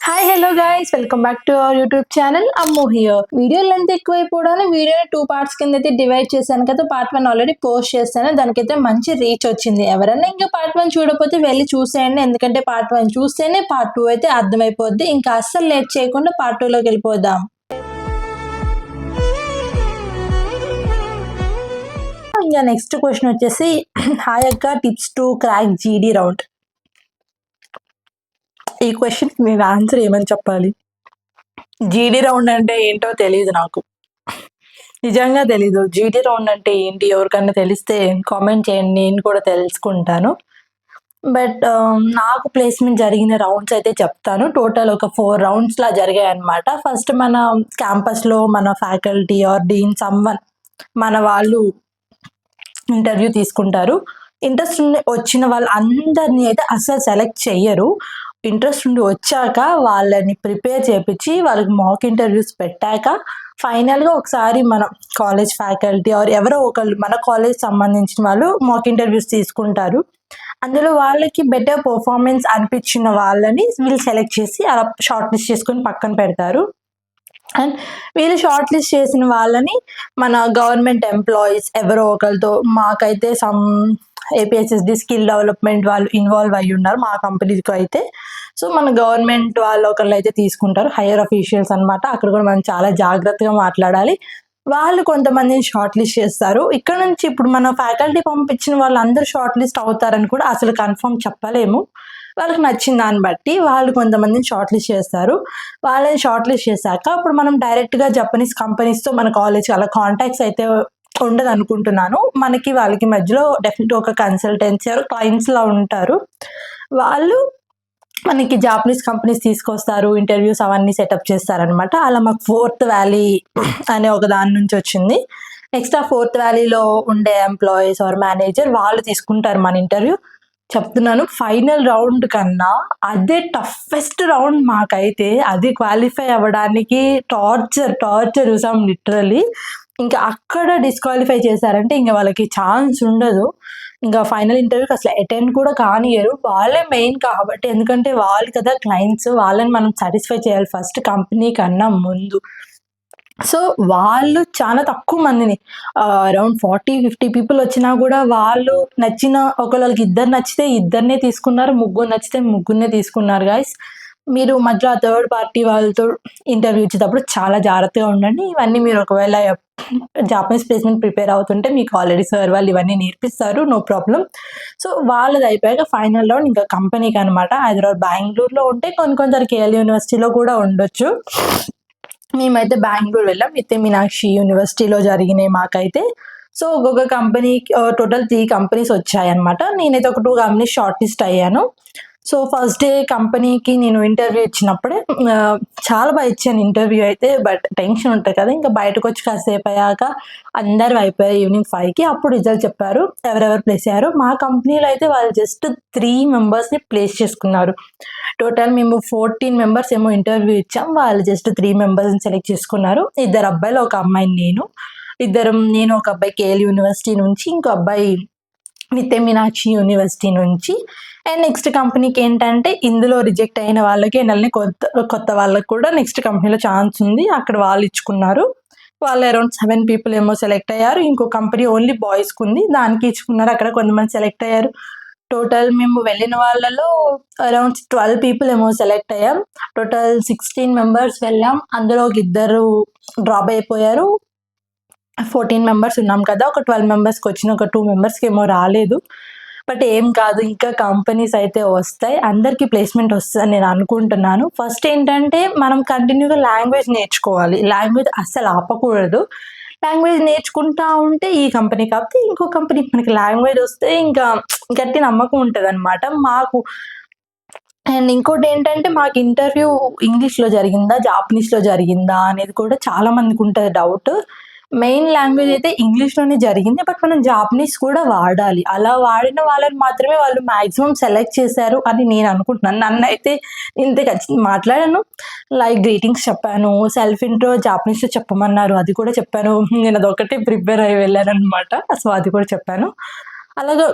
Hi hello guys, welcome back to our YouTube channel Ammu here. Video length ఎక్కువైపోవడాన్ని వీడియోని 2 parts కింద అయితే divide చేశాను కదా. పార్ట్ 1 ఆల్రెడీ పోస్ట్ చేశాను, దానికైతే మంచి రీచ్ వచ్చింది. ఎవరైనా ఇంకా పార్ట్ 1 చూడకపోతే వెళ్ళి చూసేయండి, ఎందుకంటే పార్ట్ 1 చూస్తేనే పార్ట్ 2 అయితే అర్థమైపోద్ది. ఇంకా అస్సలు లేట్ చేయకుండా పార్ట్ 2లోకి వెళ్ళిపోదాం. ఇంకా నెక్స్ట్ క్వశ్చన్ వచ్చేసి, హాయ్ అక్క, టిప్స్ టు క్రాక్ జీడీ రౌండ్. ఈ క్వశ్చన్కి నేను ఆన్సర్ ఏమని చెప్పాలి? జీడీ రౌండ్ అంటే ఏంటో తెలియదు నాకు, నిజంగా తెలీదు. జీడీ రౌండ్ అంటే ఏంటి? ఎవరికన్నా తెలిస్తే కామెంట్ చేయండి, నేను కూడా తెలుసుకుంటాను. బట్ నాకు ప్లేస్మెంట్ జరిగిన రౌండ్స్ అయితే చెప్తాను. టోటల్ ఒక 4 రౌండ్స్లా జరిగాయి అనమాట. ఫస్ట్ మన క్యాంపస్లో మన ఫ్యాకల్టీ ఆర్ డీన్ సమ్వన్ మన వాళ్ళు ఇంటర్వ్యూ తీసుకుంటారు. ఇంట్రెస్ట్ వచ్చిన వాళ్ళు అందరినీ అయితే అస్సలు సెలెక్ట్ చెయ్యరు. ఇంట్రెస్ట్ ఉండి వచ్చాక వాళ్ళని ప్రిపేర్ చేపించి వాళ్ళకి మాక్ ఇంటర్వ్యూస్ పెట్టాక ఫైనల్గా ఒకసారి మన కాలేజ్ ఫ్యాకల్టీ ఆర్ ఎవరో ఒకళ్ళు మన కాలేజ్ సంబంధించిన వాళ్ళు మాక్ ఇంటర్వ్యూస్ తీసుకుంటారు. అందులో వాళ్ళకి బెటర్ పర్ఫార్మెన్స్ అనిపించిన వాళ్ళని వీళ్ళు సెలెక్ట్ చేసి అలా షార్ట్ లిస్ట్ చేసుకొని పక్కన పెడతారు. అండ్ వీళ్ళు షార్ట్ లిస్ట్ చేసిన వాళ్ళని మన గవర్నమెంట్ ఎంప్లాయీస్ ఎవరో ఒకరితో, మాకైతే సమ్ ఏపీఎస్ఎస్డి స్కిల్ డెవలప్మెంట్ వాళ్ళు ఇన్వాల్వ్ అయ్యి ఉన్నారు మా కంపెనీకి అయితే. సో మన గవర్నమెంట్ వాళ్ళు ఒకళ్ళు అయితే తీసుకుంటారు, హైయర్ అఫీషియల్స్ అనమాట. అక్కడ కూడా మనం చాలా జాగ్రత్తగా మాట్లాడాలి. వాళ్ళు కొంతమందిని షార్ట్ లిస్ట్ చేస్తారు. ఇక్కడ నుంచి ఇప్పుడు మన ఫ్యాకల్టీ పంపించిన వాళ్ళందరూ షార్ట్ లిస్ట్ అవుతారని కూడా అసలు కన్ఫర్మ్ చెప్పలేము. వాళ్ళకి నచ్చిన దాన్ని బట్టి వాళ్ళు కొంతమందిని షార్ట్ లిస్ట్ చేస్తారు. వాళ్ళని షార్ట్ లిస్ట్ చేశాక అప్పుడు మనం డైరెక్ట్గా జపనీస్ కంపెనీస్తో మన కాలేజ్ అలా కాంటాక్ట్స్ అయితే ఉండదు అనుకుంటున్నాను. మనకి వాళ్ళకి మధ్యలో డెఫినెట్గా ఒక కన్సల్టెన్సీ క్లయింట్స్లా ఉంటారు. వాళ్ళు మనకి జాపనీస్ కంపెనీస్ తీసుకొస్తారు, ఇంటర్వ్యూస్ అవన్నీ సెటప్ చేస్తారనమాట. అలా మాకు 4th వ్యాలీ అనే ఒక దాని నుంచి వచ్చింది. నెక్స్ట్ ఆ 4th వ్యాలీలో ఉండే ఎంప్లాయీస్ ఆర్ మేనేజర్ వాళ్ళు తీసుకుంటారు మన ఇంటర్వ్యూ. చెప్తున్నాను, ఫైనల్ రౌండ్ కన్నా అదే టఫెస్ట్ రౌండ్ మాకైతే. అది క్వాలిఫై అవ్వడానికి టార్చర్ చూసాం లిటరలీ. ఇంకా అక్కడ డిస్క్వాలిఫై చేశారంటే ఇంకా వాళ్ళకి ఛాన్స్ ఉండదు. ఇంకా ఫైనల్ ఇంటర్వ్యూకి అసలు అటెండ్ కూడా కానియరు. వాళ్ళే మెయిన్ కాబట్టి, ఎందుకంటే వాళ్ళు కదా క్లయింట్స్, వాళ్ళని మనం సాటిస్ఫై చేయాలి ఫస్ట్ కంపెనీ కన్నా ముందు. సో వాళ్ళు చాలా తక్కువ మందిని, అరౌండ్ 40-50 పీపుల్ వచ్చినా కూడా వాళ్ళు నచ్చిన ఒకళ్ళకి ఇద్దరు నచ్చితే ఇద్దరినే తీసుకున్నారు, ముగ్గురు నచ్చితే ముగ్గురునే తీసుకున్నారు గాయస్. మీరు మధ్యలో థర్డ్ పార్టీ వాళ్ళతో ఇంటర్వ్యూ ఇచ్చేటప్పుడు చాలా జాగ్రత్తగా ఉండండి. ఇవన్నీ మీరు ఒకవేళ జాపనీస్ ప్లేస్మెంట్ ప్రిపేర్ అవుతుంటే మీకు ఆల్రెడీ సార్ వాళ్ళు ఇవన్నీ నేర్పిస్తారు, నో ప్రాబ్లం. సో వాళ్ళది అయిపోయాక ఫైనల్ రౌండ్ ఇంకా కంపెనీకి అనమాట. హైదరాబాద్ బెంగళూరులో ఉంటే కొందరు కేఎల్ యూనివర్సిటీలో కూడా ఉండొచ్చు. మేమైతే బెంగళూరు వెళ్ళాం, నిత్య మీనాక్షి యూనివర్సిటీలో జరిగినాయి మాకైతే. సో ఒక్కొక్క కంపెనీకి టోటల్ 3 కంపెనీస్ వచ్చాయన్నమాట. నేనైతే ఒక 2 కంపెనీస్ షార్ట్ లిస్ట్ అయ్యాను. సో ఫస్ట్ డే కంపెనీకి నేను ఇంటర్వ్యూ ఇచ్చినప్పుడే చాలా బాగా ఇచ్చాను ఇంటర్వ్యూ అయితే. బట్ టెన్షన్ ఉంటుంది కదా, ఇంకా బయటకు వచ్చి కాసేపు అయ్యాక అందరూ అయిపోయారు. ఈవినింగ్ 5కి అప్పుడు రిజల్ట్ చెప్పారు ఎవరెవరు ప్లేస్ అయ్యారు. మా కంపెనీలో అయితే వాళ్ళు జస్ట్ 3 మెంబర్స్ని ప్లేస్ చేసుకున్నారు. టోటల్ మేము 14 మెంబర్స్ ఏమో ఇంటర్వ్యూ ఇచ్చాం, వాళ్ళు జస్ట్ 3 మెంబర్స్ని సెలెక్ట్ చేసుకున్నారు. 2 అబ్బాయిలు, ఒక అమ్మాయిని నేను ఒక అబ్బాయి కేఎల్ యూనివర్సిటీ నుంచి, ఇంకో అబ్బాయి నిత్య మీనాక్షి యూనివర్సిటీ నుంచి. అండ్ నెక్స్ట్ కంపెనీకి ఏంటంటే ఇందులో రిజెక్ట్ అయిన వాళ్ళకి కొత్త వాళ్ళకి కూడా నెక్స్ట్ కంపెనీలో ఛాన్స్ ఉంది, అక్కడ వాళ్ళు ఇచ్చుకున్నారు. వాళ్ళు అరౌండ్ 7 పీపుల్ ఏమో సెలెక్ట్ అయ్యారు. ఇంకో కంపెనీ ఓన్లీ బాయ్స్కి ఉంది, దానికి ఇచ్చుకున్నారు, అక్కడ కొంతమంది సెలెక్ట్ అయ్యారు. టోటల్ మేము వెళ్ళిన వాళ్ళలో అరౌండ్ 12 పీపుల్ ఏమో సెలెక్ట్ అయ్యాం. టోటల్ 16 మెంబర్స్ వెళ్ళాం, అందులో ఒక 2 డ్రాప్ అయిపోయారు. 14 మెంబర్స్ ఉన్నాం కదా, ఒక 12 మెంబర్స్కి వచ్చిన, ఒక 2 మెంబర్స్కి ఏమో రాలేదు. బట్ ఏం కాదు, ఇంకా కంపెనీస్ అయితే వస్తాయి, అందరికీ ప్లేస్మెంట్ వస్తుందని నేను అనుకుంటున్నాను. ఫస్ట్ ఏంటంటే మనం కంటిన్యూగా లాంగ్వేజ్ నేర్చుకోవాలి, లాంగ్వేజ్ అస్సలు ఆపకూడదు. లాంగ్వేజ్ నేర్చుకుంటా ఉంటే ఈ కంపెనీ కాకపోతే ఇంకో కంపెనీ మనకి లాంగ్వేజ్ వస్తే ఇంకా గట్టి నమ్మకం ఉంటుంది అనమాట మాకు. అండ్ ఇంకోటి ఏంటంటే మాకు ఇంటర్వ్యూ ఇంగ్లీష్లో జరిగిందా జాపనీస్లో జరిగిందా అనేది కూడా చాలా మందికి ఉంటుంది డౌట్. మెయిన్ లాంగ్వేజ్ అయితే ఇంగ్లీష్లోనే జరిగింది, బట్ మనం జాపనీస్ కూడా వాడాలి. అలా వాడిన వాళ్ళని మాత్రమే వాళ్ళు మ్యాక్సిమం సెలెక్ట్ చేశారు అని నేను అనుకుంటున్నాను. నన్ను అయితే ఇంత ఖచ్చితంగా మాట్లాడాను, లైక్ గ్రీటింగ్స్ చెప్పాను, సెల్ఫ్ ఇంట్రో జాపనీస్లో చెప్పమన్నారు, అది కూడా చెప్పాను. నేను అదొకటే ప్రిపేర్ అయ్యి వెళ్ళాను అనమాట, సో అది కూడా చెప్పాను. అలాగా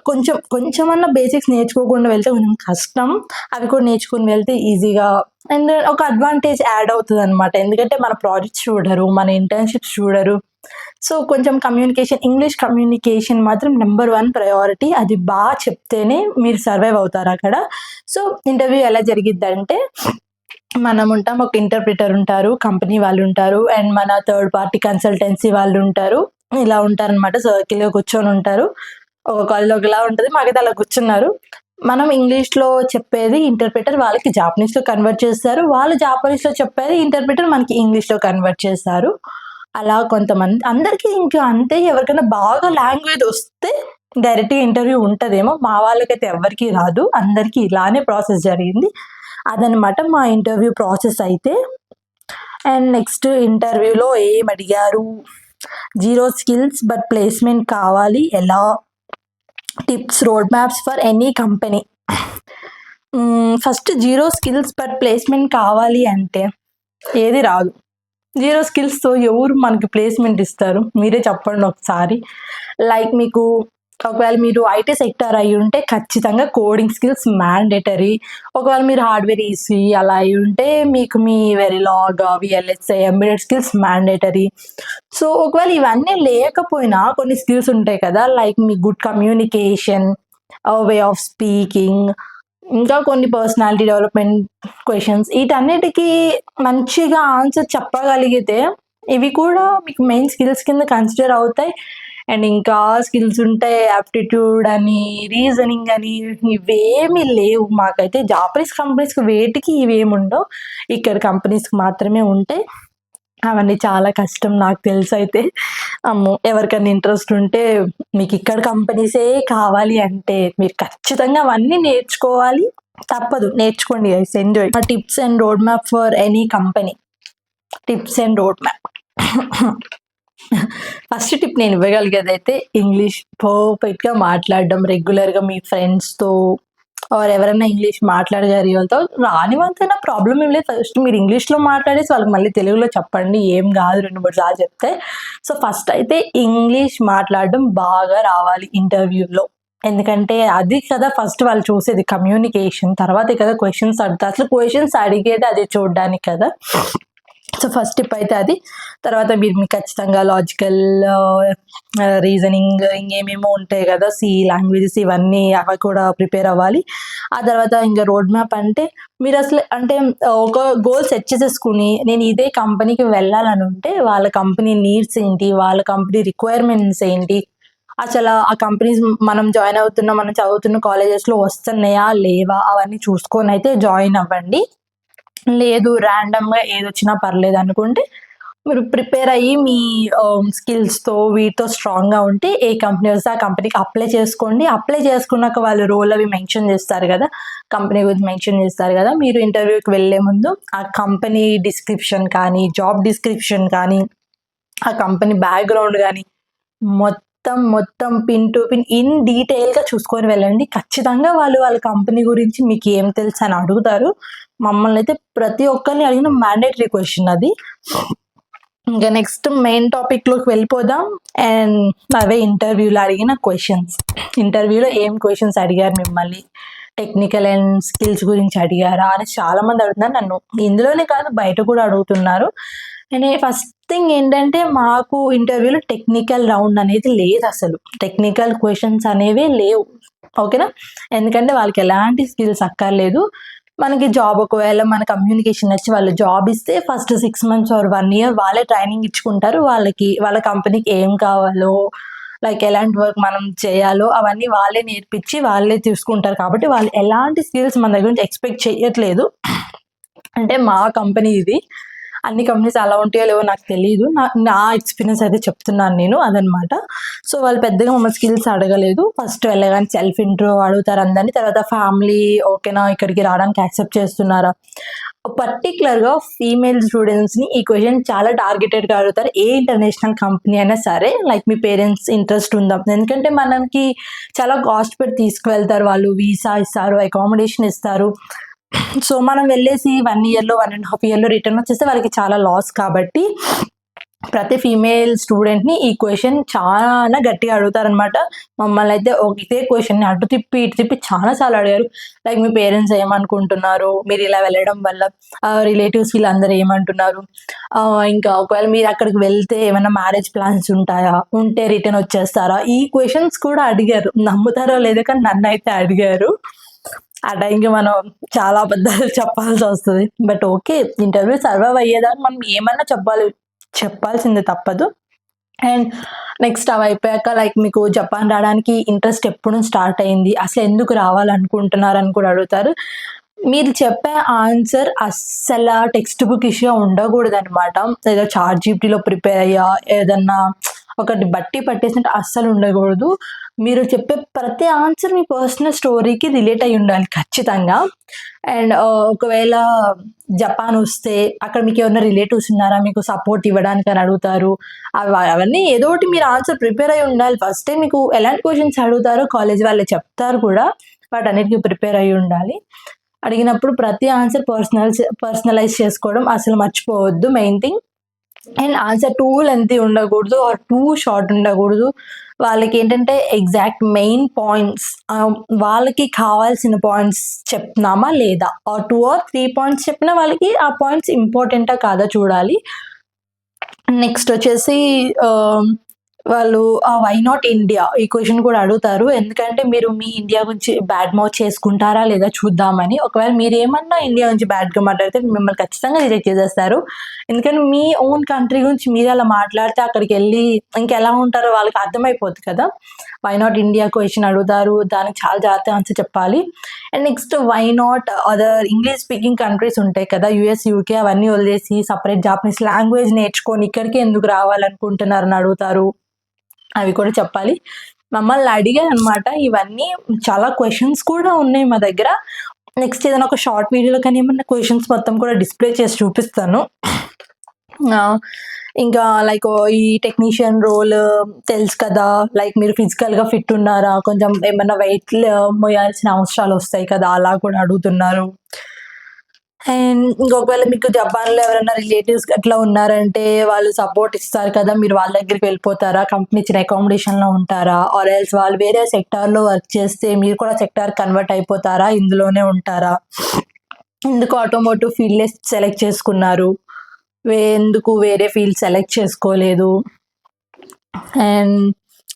కొంచెమన్నా బేసిక్స్ నేర్చుకోకుండా వెళ్తే కొంచెం కష్టం. అవి కూడా నేర్చుకొని వెళ్తే ఈజీగా అండ్ ఒక అడ్వాంటేజ్ యాడ్ అవుతదనమాట. ఎందుకంటే మన ప్రాజెక్ట్స్ చూడరు, మన ఇంటర్న్‌షిప్స్ చూడరు. సో, కొంచెం ఇంగ్లీష్ కమ్యూనికేషన్ మాత్రం నంబర్ 1 ప్రయారిటీ. అది చెప్తేనే మీరు సర్వైవ్ అవుతారక్కడ. సో, ఇంటర్వ్యూ ఎలా జరిగిద్దంటే మనముంటాం. ఒక ఇంటర్‌ప్రిటర్ ఉంటారు, కంపెనీ వాళ్ళుంటారు అండ్ మన థర్డ్ పార్టీ కన్సల్టెన్సీ వాళ్ళుంటారు. ఇలా ఉంటారనమాట. సర్కిల్‌గా కూర్చొనుంటారు. ఒక కాలేజ్‌లో ఒకలా ఉంటది. మాకైతే అలా కూర్చున్నారు. మనం ఇంగ్లీష్‌లో చెప్పేది ఇంటర్‌ప్రిటర్ వాళ్ళకి జాపనీస్‌లో కన్వర్ట్ చేస్తారు. వాళ్ళు జాపనీస్‌లో చెప్పేది ఇంటర్‌ప్రిటర్ మనకి ఇంగ్లీష్‌లో కన్వర్ట్ చేస్తారు. అలా కొంతమంది అందరికి ఇంకా అంతే. ఎవరికైనా బాగా లాంగ్వేజ్ వస్తే డైరెక్ట్‌గా ఇంటర్వ్యూ ఉంటదేమో. మా వాళ్ళకైతే ఎవ్వరికీ రాదు. అందరికీ ఇలానే ప్రాసెస్ జరిగింది. అదనమాట మా ఇంటర్వ్యూ ప్రాసెస్ అయితే. అండ్ నెక్స్ట్ ఇంటర్వ్యూలో ఏమడిగారు? 0 స్కిల్స్ బట్ ప్లేస్‌మెంట్ కావాలి ఎలా? Tips, road maps for any company. First 0 skills but placement కావాలి అంటే ఏది రాదు. 0 స్కిల్స్‌తో ఎవరు మనకి ప్లేస్‌మెంట్ ఇస్తారు? మీరే చెప్పండి ఒకసారి. లైక్ మీకు ఒకవేళ మీరు ఐటీ సెక్టార్ అయ్యుంటే ఖచ్చితంగా కోడింగ్ స్కిల్స్ మ్యాండేటరీ. ఒకవేళ మీరు హార్డ్‌వేర్ ఈసీ అలా అయ్యుంటే మీకు మీ Verilog, VLSI, embedded skills mandatory. So, ఒకవేళ ఇవన్నీ లేకపోయినా కొన్ని స్కిల్స్ ఉంటాయి కదా! లైక్ మీ good communication, way of speaking, ఇంకా కొన్ని పర్సనాలిటీ డెవలప్‌మెంట్ క్వెషన్స్ వీటన్నిటికి మంచిగా ఆన్సర్ చెప్పగలిగితే ఇవి కూడా మీకు మెయిన్ స్కిల్స్ కింద కన్సిడర్ అవుతాయి. అండ్ ఇంకా స్కిల్స్ ఉంటాయి. యాప్టిట్యూడ్ అని, రీజనింగ్ అని ఇవేమీ లేవు. మాకైతే జాపనీస్ కంపెనీస్‌కి వేటికి ఇవేముండవు. ఇక్కడ కంపెనీస్‌కి మాత్రమే ఉంటాయి. అవన్నీ చాలా కష్టం నాకు తెలిసైతే. అమ్మో! ఎవరికైనా ఇంట్రెస్ట్ ఉంటే మీకిక్కడ కంపెనీసే కావాలి అంటే మీరు ఖచ్చితంగా అవన్నీ నేర్చుకోవాలి. తప్పదు. నేర్చుకోండి guys. Enjoy. Tips and road map for any company. Tips and road map. First tip నేను ఇవ్వగలిగేదైతే ఇంగ్లీష్ పర్ఫెక్ట్‌గా మాట్లాడడం. రెగ్యులర్‌గా మీ ఫ్రెండ్స్‌తో ఆర్ ఎవరైనా ఇంగ్లీష్ మాట్లాడగలిగే రాని వాళ్ళతోనా ప్రాబ్లమ్ ఏం లేదు. ఫస్ట్ మీరు ఇంగ్లీష్‌లో మాట్లాడేసి వాళ్ళకి మళ్ళీ తెలుగులో చెప్పండి. ఏం కాదు 2, 3 సార్లు చెప్తే. సో, ఫస్ట్ అయితే ఇంగ్లీష్ మాట్లాడడం బాగా రావాలి ఇంటర్వ్యూలో. ఎందుకంటే అది కదా ఫస్ట్ వాళ్ళు చూసేది కమ్యూనికేషన్. తర్వాతే కదా క్వెషన్స్ అడుగుతారు. అసలు క్వెషన్స్ అడిగేది అది చూడ్డానికి కదా! సో, ఫస్ట్ టిప్ అయితే అది. తర్వాత మీకు ఖచ్చితంగా లాజికల్ రీజనింగ్ ఇంకేమేమో ఉంటాయి కదా! లాంగ్వేజెస్ ఇవన్నీ అవి కూడా ప్రిపేర్ అవ్వాలి. ఆ తర్వాత ఇంకా రోడ్ మ్యాప్ అంటే మీరసలు అంటే ఒక గోల్ సెట్ చేసేసుకొని నేను ఇదే కంపెనీకి వెళ్ళాలనుంటే వాళ్ళ కంపెనీ నీడ్స్ ఏంటి? వాళ్ళ కంపెనీ రిక్వైర్మెంట్స్ ఏంటి? అసలు ఆ కంపెనీస్ మనం చదువుతున్న కాలేజెస్‌లో వస్తున్నాయా? లేవా? అవన్నీ చూసుకొనైతే జాయిన్ అవ్వండి. లేదు ర్యాండమ్‌గా ఏదొచ్చినా పర్లేదనుకుంటే, మీరు ప్రిపేర్ అయ్యి మీ స్కిల్స్‌తో వీటితో స్ట్రాంగ్‌గా ఉంటే ఏ కంపెనీ వస్తే ఆ కంపెనీకి అప్లై చేసుకోండి. అప్లై చేసుకున్నాక వాళ్ళు రోల్ అవి మెన్షన్ చేస్తారు గదా! కంపెనీ గురించి మెన్షన్ చేస్తారు గదా! మీరు ఇంటర్వ్యూకి వెళ్ళే ముందు ఆ కంపెనీ డిస్క్రిప్షన్ కానీ, జాబ్ డిస్క్రిప్షన్ కానీ, ఆ కంపెనీ బ్యాక్‌గ్రౌండ్ గానీ మొత్తం పిన్ టు పిన్ ఇన్ డీటెయిల్‌గా చూసుకొని వెళ్ళండి. ఖచ్చితంగా వాళ్ళ కంపెనీ గురించి మీకేం తెలుసని అడుగుతారు. మమ్మల్నయితే ప్రతి ఒక్కరిని అడిగిన మ్యాండేటరీ క్వెషన్ అది. ఇంకా నెక్స్ట్ మెయిన్ టాపిక్‌లోకి వెళ్ళిపోదాం. అండ్ అవే ఇంటర్వ్యూలో అడిగిన క్వెషన్స్. ఇంటర్వ్యూలో ఏం క్వెషన్స్ అడిగారు మిమ్మల్ని? టెక్నికల్ అండ్ స్కిల్స్ గురించి అడిగారా? అని చాలామంది అడుగుతున్నారు నన్ను. ఇందులోనే కాదు బయట కూడా అడుగుతున్నారు. ఫస్ట్ థింగ్ ఏంటంటే మాకు ఇంటర్వ్యూలో టెక్నికల్ రౌండ్ అనేది లేదసలు. టెక్నికల్ క్వెషన్స్ అనేవే లేవు. ఓకేనా? ఎందుకంటే వాళ్ళకి ఎలాంటి స్కిల్స్ అక్కర్లేదు. మనకి జాబ్ ఒకవేళ మన కమ్యూనికేషన్ నచ్చి వాళ్ళు జాబ్ ఇస్తే ఫస్ట్ 6 మంత్స్ ఆర్ 1 ఇయర్ వాళ్ళే ట్రైనింగ్ ఇచ్చుకుంటారు. వాళ్ళ కంపెనీకి ఏం కావాలో, లైక్ ఎలాంటి వర్క్ మనం చేయాలో అవన్నీ వాళ్ళే నేర్పించి వాళ్ళే చూసుకుంటారు. కాబట్టి వాళ్ళు ఎలాంటి స్కిల్స్ మన దగ్గర నుంచి ఎక్స్‌పెక్ట్ చేయట్లేదు. అంటే మా కంపెనీ ఇది. అన్ని కంపెనీస్ అలా ఉంటాయో లేవో నాకు తెలీదు. నా ఎక్స్‌పీరియన్స్ అయితే చెప్తున్నాను నేను అదనమాట. సో, వాళ్ళు పెద్దగా మమ్మల్ని స్కిల్స్ అడగలేదు. ఫస్ట్ వెళ్ళగానే సెల్ఫ్ ఇంట్రో అడుగుతారు అందరిని. తర్వాత ఫ్యామిలీ ఓకేనా? ఇక్కడికి రావడానికి యాక్సెప్ట్ చేస్తున్నారా? పర్టిక్యులర్‌గా ఫీమేల్ స్టూడెంట్స్‌ని ఈ క్వెషన్ చాలా టార్గెటెడ్‌గా అడుగుతారు. ఏ ఇంటర్నేషనల్ కంపెనీ అయినా సరే లైక్ మీ పేరెంట్స్ ఇంట్రెస్ట్ ఉందా? ఎందుకంటే మనకి చాలా కాస్ట్ పెట్టి తీసుకువెళ్తారు వాళ్ళు. వీసా ఇస్తారు, అకామిడేషన్ ఇస్తారు. సో, మనం వెళ్ళేసి 1 ఇయర్‌లో, 1 ½ ఇయర్‌లో రిటర్న్ వచ్చేస్తే వాళ్ళకి చాలా లాస్ కాబట్టి ప్రతి ఫీమేల్ స్టూడెంట్‌ని ఈ క్వెషన్ చానా గట్టిగా అడుగుతారనమాట. మమ్మల్నయితే ఇదే క్వెషన్‌ని అటు తిప్పి, ఇటు తిప్పి చాలా సార్లు అడిగారు. లైక్ మీ పేరెంట్స్ ఏమనుకుంటున్నారు? మీరిలా వెళ్ళడం వల్ల రిలేటివ్స్ వీళ్ళందరూ ఏమంటున్నారు? ఇంకా ఒకవేళ మీరక్కడికి వెళ్తే ఏమన్నా మ్యారేజ్ ప్లాన్స్ ఉంటాయా? ఉంటే రిటర్న్ వచ్చేస్తారా? ఈ క్వెషన్స్ కూడా అడిగారు. నమ్ముతారో లేదో కానీ నన్నయితే అడిగారు. ఆ టైంకి మనం చాలా అబద్ధాలు చెప్పాల్సొస్తది. But okay. ఇంటర్వ్యూ సర్వైవ్ అయ్యేదాకా మనం ఏమన్నా చెప్పాల్సిందే తప్పదు. అండ్ నెక్స్ట్ అవయిపోయాక లైక్ మీకు జపాన్ రావడానికి ఇంట్రెస్ట్ ఎప్పుడు స్టార్ట్ అయింది? అసలెందుకు రావాలనుకుంటున్నారని కూడా అడుగుతారు. మీరు చెప్పే ఆన్సర్ అస్సల టెక్స్ట్ బుక్ ఇష్యూగా ఉండకూడదనమాట. ఏదో చాట్‌జీపీటీలో ప్రిపేర్ అయ్యా, ఏదన్నా ఒకటి బట్టి పట్టేసినట్టు అస్సలు ఉండకూడదు. మీరు చెప్పే ప్రతి ఆన్సర్ మీ పర్సనల్ స్టోరీకి రిలేట్ అయ్యి ఉండాలి ఖచ్చితంగా. అండ్ ఒకవేళ జపాన్ వస్తే అక్కడ మీకెవరైనా రిలేటివ్స్ ఉన్నారా? మీకు సపోర్ట్ ఇవ్వడానికని అడుగుతారు. అవన్నీ ఏదో ఒకటి మీరు ఆన్సర్ ప్రిపేర్ అయ్యి ఉండాలి. ఫస్టే మీకు ఎలాంటి క్వెషన్స్ అడుగుతారో కాలేజ్ వాళ్ళే చెప్తారు కూడా. వాటన్నిటికి ప్రిపేర్ అయ్యి ఉండాలి. అడిగినప్పుడు ప్రతి ఆన్సర్ పర్సనలైజ్ చేసుకోవడం అసలు మర్చిపోవద్దు main thing. And answer two lengthy ఉండకూడదు ఆర్ టూ షార్ట్ ఉండకూడదు. వాళ్ళకేంటంటే ఎగ్జాక్ట్ మెయిన్ పాయింట్స్ వాళ్ళకి కావాల్సిన పాయింట్స్ చెప్తున్నామా లేదా? ఆర్ 2 ఆర్ 3 పాయింట్స్ చెప్పినా వాళ్ళకి ఆ పాయింట్స్ ఇంపార్టెంటా కాదా చూడాలి. నెక్స్ట్ వచ్చేసి వాళ్ళు వై నాట్ ఇండియా? ఈ క్వెషన్ కూడా అడుగుతారు. ఎందుకంటే మీరు మీ ఇండియా గురించి బ్యాడ్ మౌత్ చేసుకుంటారా లేదా చూద్దామని. ఒకవేళ మీరేమన్నా ఇండియా గురించి బ్యాడ్‌గా మాట్లాడితే మిమ్మల్ని ఖచ్చితంగా రిజెక్ట్ చేసేస్తారు. ఎందుకంటే మీ ఓన్ కంట్రీ గురించి మీరే అలా మాట్లాడితే అక్కడికెళ్ళి ఇంకెలా ఉంటారో వాళ్ళకి అర్థమైపోద్ది కదా! వై నాట్ ఇండియా క్వెషన్ అడుగుతారు. దానికి చాలా జాగ్రత్తగా ఆన్సర్ చెప్పాలి. And next why not other English speaking countries ఉంటాయి కదా! యూఎస్, యూకే అవన్నీ వదిలేసి సెపరేట్ జాపనీస్ లాంగ్వేజ్ నేర్చుకొని ఇక్కడికే ఎందుకు రావాలనుకుంటున్నారని అడుగుతారు. అవి కూడా చెప్పాలి. మమ్మల్ని అడిగారనమాట. ఇవన్నీ చాలా క్వెషన్స్ కూడా ఉన్నాయి మా దగ్గర. నెక్స్ట్ ఏదైనా ఒక షార్ట్ వీడియోలో కానీ ఏమన్నా క్వెషన్స్ మొత్తం కూడా డిస్‌ప్లే చేసి చూపిస్తాను. ఇంకా లైక్ ఈ టెక్నీషియన్ రోల్ తెలుసు కదా! లైక్ మీరు ఫిజికల్‌గా ఫిట్ ఉన్నారా? కొంచెం ఏమన్నా వెయిట్ మోయాల్సిన అవసరాలొస్తాయి కదా! అలా కూడా అడుగుతున్నారు. అండ్ ఇంకొకవేళ మీకు జపాన్‌లో ఎవరైనా రిలేటివ్స్ అట్లా ఉన్నారంటే వాళ్ళు సపోర్ట్ ఇస్తారు కదా! మీరు వాళ్ళ దగ్గరికి వెళ్ళిపోతారా? కంపెనీ ఇచ్చిన అకామిడేషన్‌లో ఉంటారా? ఆర్ ఎల్స్ వాళ్ళు వేరే సెక్టార్‌లో వర్క్ చేస్తే మీరు కూడా సెక్టార్ కన్వర్ట్ అయిపోతారా? ఇందులోనే ఉంటారా? ఎందుకు ఆటోమోటివ్ ఫీల్డే సెలెక్ట్ చేసుకున్నారు? ఎందుకు వేరే ఫీల్డ్ సెలెక్ట్ చేసుకోలేదు? అండ్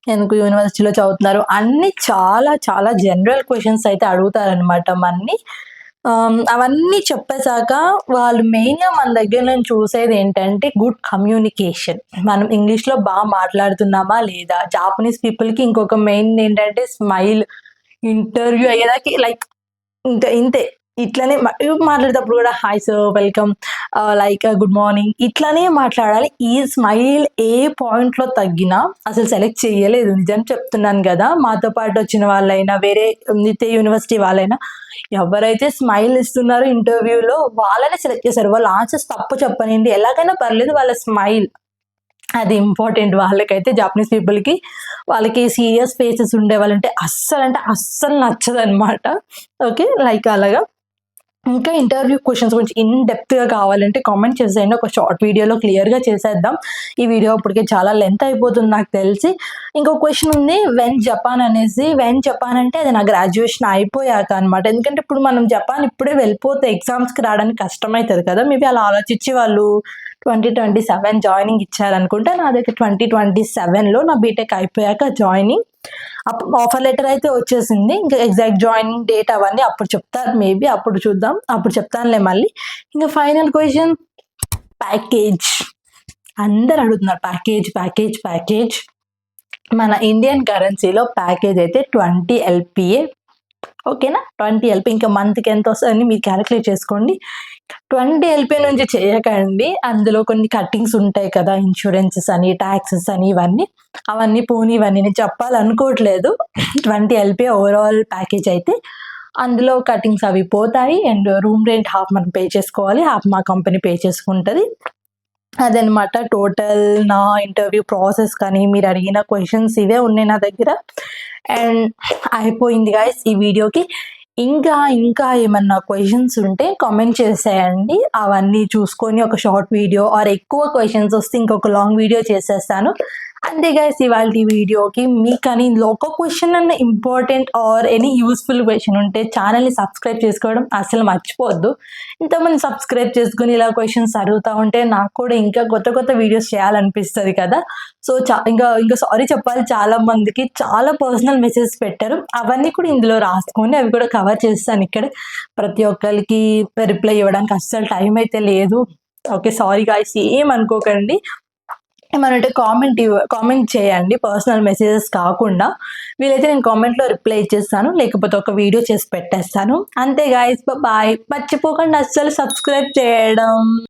ఎందుకు యూనివర్సిటీలో చదువుతున్నారు? అన్నీ చాలా చాలా జనరల్ క్వెషన్స్ అయితే అడుగుతారనమాట మనని. అవన్నీ చెప్పేసాక వాళ్ళు మెయిన్‌గా మన దగ్గర నుంచి చూసేదేంటంటే గుడ్ కమ్యూనికేషన్. మనం ఇంగ్లీష్‌లో మాట్లాడుతున్నామా లేదా? జాపనీస్ పీపుల్‌కి ఇంకొక మెయిన్ ఏంటంటే స్మైల్. ఇంటర్వ్యూ అయ్యేదాకా లైక్ ఇంకా ఇంతే. ఇట్లనే మాట్లాడేటప్పుడు కూడా hi sir, welcome, like good morning ఇట్లనే మాట్లాడాలి. ఈ స్మైల్ ఏ పాయింట్‌లో తగ్గినా అసలు సెలెక్ట్ చేయలేదు. నిజం చెప్తున్నాను గదా! మాతో పాటు వచ్చిన వాళ్ళైనా, వేరే నిత్య యూనివర్సిటీ వాళ్ళైనా ఎవరైతే స్మైల్ ఇస్తున్నారో ఇంటర్వ్యూలో వాళ్ళనే సెలెక్ట్ చేశారు. వాళ్ళ ఆన్సర్స్ తప్పు చెప్పనియండి. ఎలాగైనా పర్లేదు వాళ్ళ స్మైల్ అది ఇంపార్టెంట్ వాళ్ళకైతే జాపనీస్ పీపుల్‌కి. వాళ్ళకి సీరియస్ ఫేసెస్ ఉండేవాళ్ళంటే అస్సలు నచ్చదనమాట. ఓకే. లైక్ అలాగా. ఇంకా ఇంటర్వ్యూ క్వెషన్స్ గురించి ఇన్ డెప్త్‌గా కావాలంటే కామెంట్ చేసేయండి. ఒక షార్ట్ వీడియోలో క్లియర్‌గా చేసేద్దాం. ఈ వీడియో ఇప్పటికే చాలా లెంత్ అయిపోతుంది నాకు తెలిసి. ఇంకో క్వెషన్ ఉంది వెన్ జపాన్ అనేసి. వెన్ జపాన్ అంటే అది నా గ్రాడ్యుయేషన్ అయిపోయాక అనమాట. ఎందుకంటే ఇప్పుడు మనం జపాన్ ఇప్పుడే వెళ్ళిపోతే ఎగ్జామ్స్‌కి రావడానికి కష్టమైతది కదా! మేబీ అలా ఆలోచించి వాళ్ళు 2027 జాయినింగ్ ఇచ్చారనుకుంటా. నాదైతే 2027లో నా బీటెక్ అయిపోయాక జాయినింగ్. ఆఫర్ లెటర్ అయితే వచ్చేసింది. ఇంకా ఎగ్జాక్ట్ జాయినింగ్ డేట్ అవన్నీ అప్పుడు చెప్తారు మేబీ. అప్పుడు చూద్దాం. అప్పుడు చెప్తానులే మళ్ళీ. ఇంకా ఫైనల్ క్వెషన్ ప్యాకేజ్. అందరూ అడుగుతున్నారు ప్యాకేజ్. మన ఇండియన్ కరెన్సీలో ప్యాకేజ్ అయితే 20 ఎల్‌పీఏ. ఓకేనా? 20 ఎల్‌పీ ఇంకా మంత్‌కి ఎంతొస్తదని మీరు క్యాలిక్యులేట్ చేసుకోండి. 20 ఎల్‌పీ నుంచి చేయకండి. అందులో కొన్ని కట్టింగ్స్ ఉంటాయి కదా! ఇన్స్యూరెన్సెస్ అని, టాక్సెస్ అని అవన్నీ పోనివ్వండి. నేను చెప్పాలనుకోవట్లేదు. 20 ఎల్‌పీ ఓవరాల్ ప్యాకేజ్ అయితే అందులో కట్టింగ్స్ అవి పోతాయి. అండ్ రూమ్ రెంట్ హాఫ్ మనం పే చేసుకోవాలి. హాఫ్ మా కంపెనీ పే చేసుకుంటది. అదనమాట టోటల్ నా ఇంటర్వ్యూ ప్రాసెస్ కానీ, మీరు అడిగిన క్వెషన్స్ ఇవే ఉన్నాయి నా దగ్గర. అండ్ అయిపోయింది గైస్ ఈ వీడియోకి. ఇంకా ఏమన్నా క్వెషన్స్ ఉంటే కామెంట్ చేసేయండి. అవన్నీ చూసుకొని ఒక షార్ట్ వీడియో ఆర్ ఎక్కువ క్వెషన్స్ వస్తే ఇంకొక లాంగ్ వీడియో చేసేస్తాను. అంతే గైస్ ఇవాల్టి వీడియోకి. మీకని ఇందులో ఒక క్వెషన్ అన్న important or any useful question ఉంటే ఛానల్‌ని సబ్స్క్రైబ్ చేసుకోవడం అస్సలు మర్చిపోవద్దు. ఇంతమంది సబ్స్క్రైబ్ చేసుకొని ఇలా క్వెషన్స్ అడుగుతా ఉంటే నాకు కూడా ఇంకా కొత్త వీడియోస్ చేయాలనిపిస్తది కదా! సో, ఇంకా సారీ చెప్పాలి, చాలా మందికి చాలా పర్సనల్ మెసేజెస్ పెట్టారు. అవన్నీ కూడా ఇందులో రాసుకొని అవి కూడా కవర్ చేస్తాను ఇక్కడే. ప్రతి ఒక్కళ్ళకి రిప్లై ఇవ్వడానికి అస్సలు టైం అయితే లేదు. ఓకే. సారీ గైస్, ఏమనుకోకండి. ఏమనంటే కామెంట్ చేయండి, పర్సనల్ మెసేజెస్ కాకుండా. వీలైతే నేను కామెంట్‌లో రిప్లై ఇచ్చేస్తాను. లేకపోతే ఒక వీడియో చేసి పెట్టేస్తాను. అంతే గైస్, బాయ్. మర్చిపోకండి అస్సలు సబ్స్క్రైబ్ చేయడం.